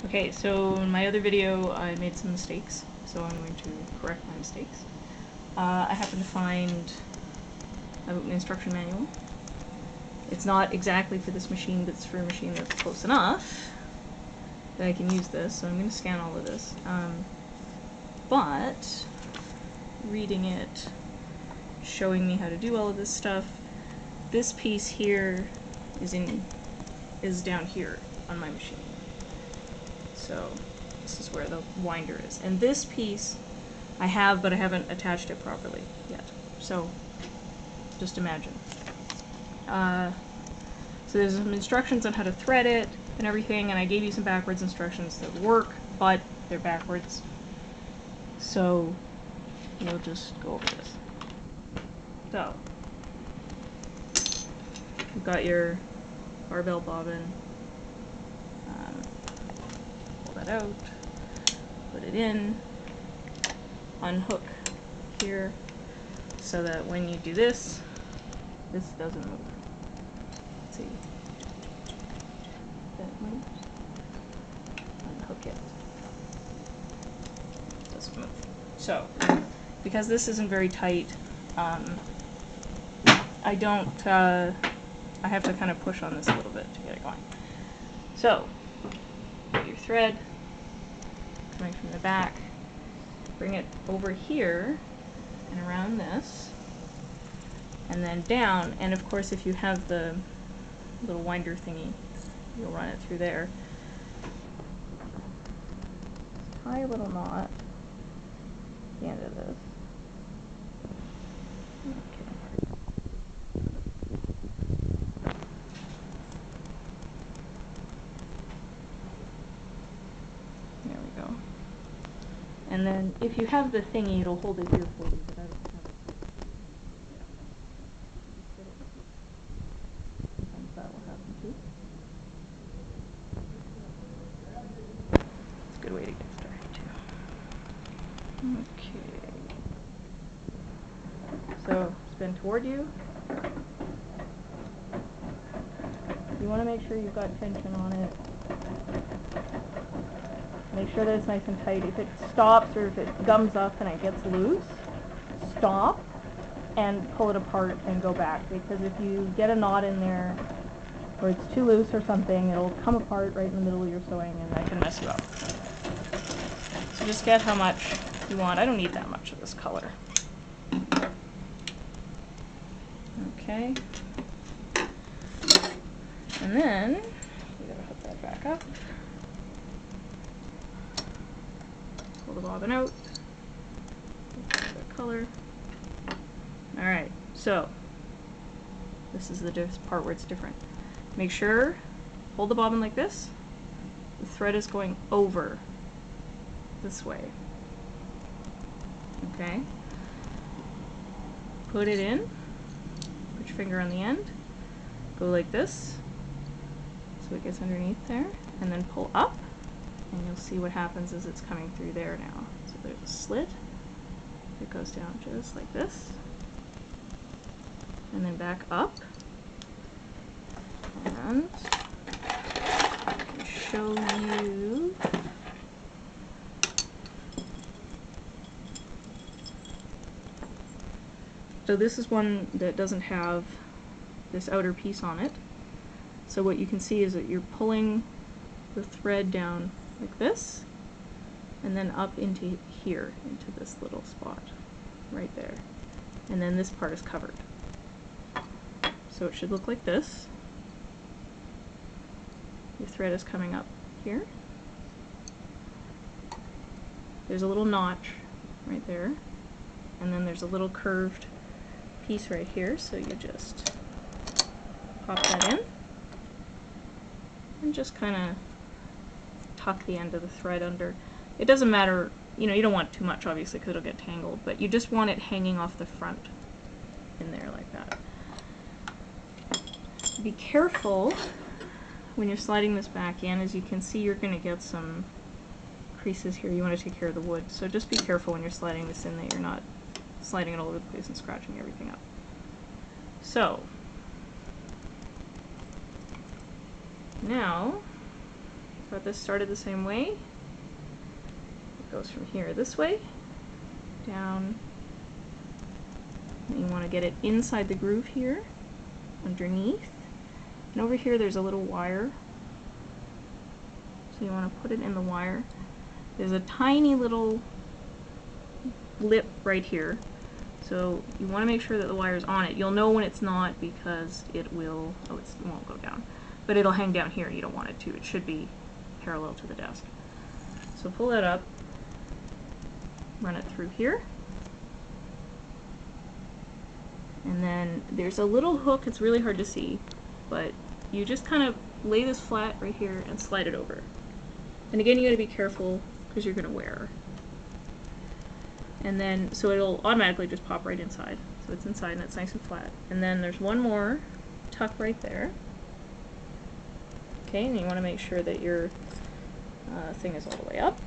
Okay, so in my other video I made some mistakes, so I'm going to correct my mistakes. I happened to find an instruction manual. It's not exactly for this machine, but it's for a machine that's close enough that I can use this, so I'm going to scan all of this. But reading it, showing me how to do all of this stuff, this piece here is down here on my machine. So this is where the winder is. And this piece I have, but I haven't attached it properly yet. So just imagine. So there's some instructions on how to thread it and everything, and I gave you some backwards instructions that work, but they're backwards. So we'll just go over this. So you've got your barbell bobbin. Pull that out, put it in, unhook here so that when you do this, this doesn't move. Let's see. That moves. Unhook it. It doesn't move. So, because this isn't very tight, I don't, I have to kind of push on this a little bit to get it going. So, get your thread coming from the back, bring it over here and around this, and then down, and of course if you have the little winder thingy, you'll run it through there. Tie a little knot at the end of this. Okay. There we go. And then if you have the thingy, it'll hold it here for you, but I don't have it. Sometimes that will happen too. It's a good way to get started too. Okay. So spin toward you. You want to make sure you've got tension on it. Make sure that it's nice and tight. If it stops or if it gums up and it gets loose, stop and pull it apart and go back, because if you get a knot in there or it's too loose or something, it'll come apart right in the middle of your sewing and that can mess you up. So just get how much you want. I don't need that much of this color. Okay. And then we gotta hook that back up. Pull the bobbin out. The color. Alright, so this is the part where it's different. Make sure, hold the bobbin like this. The thread is going over this way. Okay? Put it in. Put your finger on the end. Go like this. So it gets underneath there. And then pull up. And you'll see what happens as it's coming through there now. So there's a slit. It goes down just like this. And then back up. And I'll show you. So this is one that doesn't have this outer piece on it. So what you can see is that you're pulling the thread down like this, and then up into here, into this little spot right there. And then this part is covered. So it should look like this. Your thread is coming up here. There's a little notch right there, and then there's a little curved piece right here, so you just pop that in and just kind of tuck the end of the thread under. It doesn't matter, you know, you don't want too much obviously because it'll get tangled, but you just want it hanging off the front in there like that. Be careful when you're sliding this back in. As you can see, you're going to get some creases here. You want to take care of the wood, so just be careful when you're sliding this in that you're not sliding it all over the place and scratching everything up. So now got this started the same way. It goes from here this way, down, and you want to get it inside the groove here, underneath, and over here there's a little wire, so you want to put it in the wire. There's a tiny little lip right here, so you want to make sure that the wire's on it. You'll know when it's not because it will, oh, it won't go down, but it'll hang down here. You don't want it to. It should be parallel to the desk. So pull that up, run it through here, and then there's a little hook. It's really hard to see, but you just kind of lay this flat right here and slide it over. And again, you got to be careful because you're going to wear. And then, so it'll automatically just pop right inside. So it's inside and it's nice and flat. And then there's one more tuck right there. Okay, and you want to make sure that your thing is all the way up.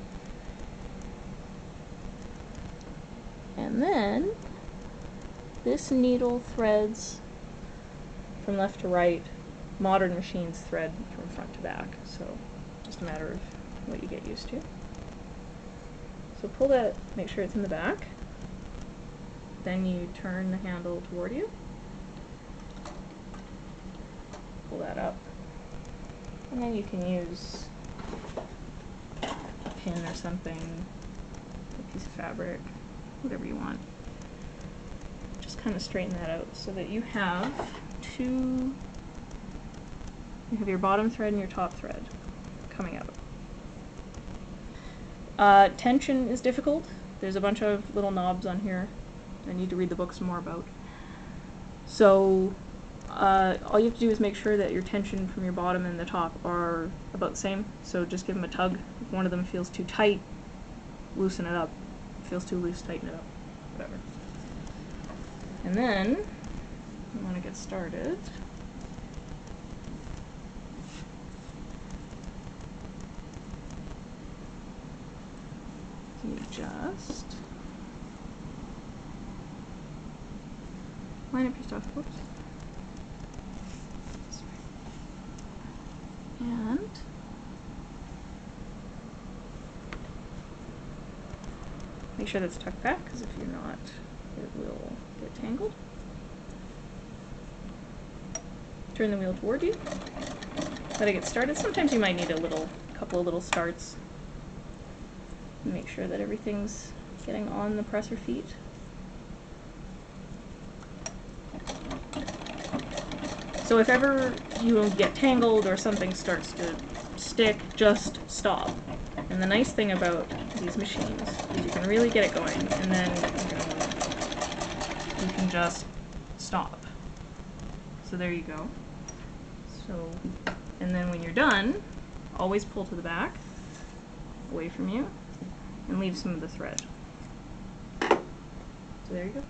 And then this needle threads from left to right. Modern machines thread from front to back, so just a matter of what you get used to. So pull that, make sure it's in the back. Then you turn the handle toward you. Pull that up. And then you can use a pin or something, a piece of fabric, whatever you want. Just kind of straighten that out so that you have you have your bottom thread and your top thread coming out. Tension is difficult. There's a bunch of little knobs on here I need to read the books more about. So all you have to do is make sure that your tension from your bottom and the top are about the same. So just give them a tug. If one of them feels too tight, loosen it up. If it feels too loose, tighten it up. Whatever. And then you want to get started. You just line up your stuff, whoops, and make sure that's tucked back, because if you're not, it will get tangled. Turn the wheel toward you, let it get started. Sometimes you might need a couple of little starts. Make sure that everything's getting on the presser feet. So if ever you get tangled or something starts to stick, just stop. And the nice thing about these machines is you can really get it going, and then you can just stop. So there you go. So, and then when you're done, always pull to the back, away from you, and leave some of the thread. So there you go.